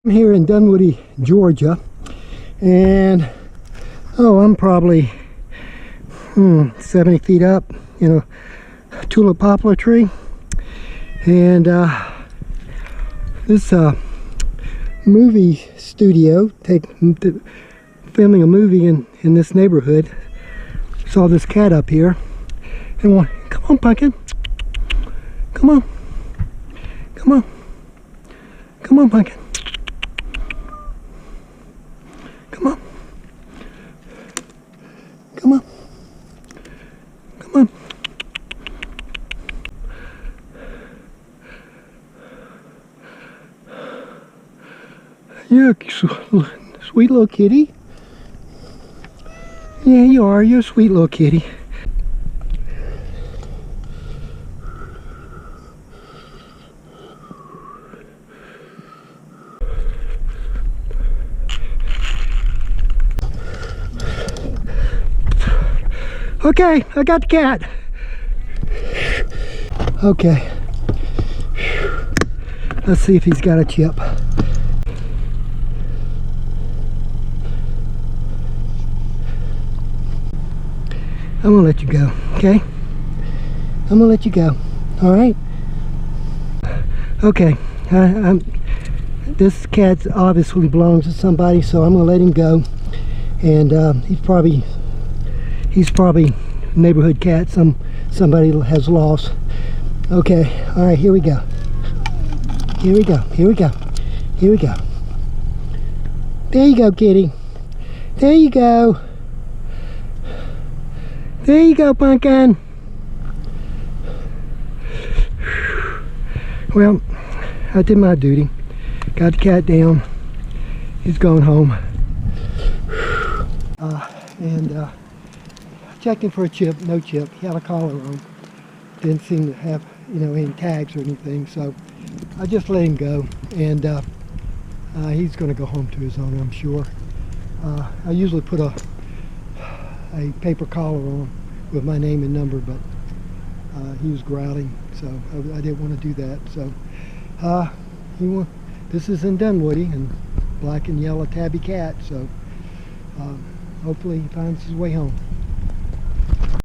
I'm here in Dunwoody, Georgia, and I'm probably 70 feet up in a tulip poplar tree, and this movie studio filming a movie in this neighborhood. Saw this cat up here and come on, Pumpkin, come on, come on, come on, Pumpkin. Come on. Come on. Come on. You're a sweet little kitty. Yeah, you are. You're a sweet little kitty. Okay, I got the cat. Okay. Let's see if he's got a chip. I'm gonna let you go, okay? I'm gonna let you go, all right? Okay, this cat obviously belongs to somebody, so I'm gonna let him go. And he's probably neighborhood cat somebody has lost. Okay, all right, here we go. Here we go. Here we go. Here we go. There you go, kitty. There you go. There you go, Pumpkin. Well, I did my duty. Got the cat down. He's going home. And checked him for a chip, no chip. He had a collar on. Didn't seem to have, any tags or anything, so I just let him go. And he's going to go home to his owner, I'm sure. I usually put a paper collar on with my name and number, but he was growling, so I didn't want to do that. So this is in Dunwoody, and black and yellow tabby cat, so hopefully he finds his way home.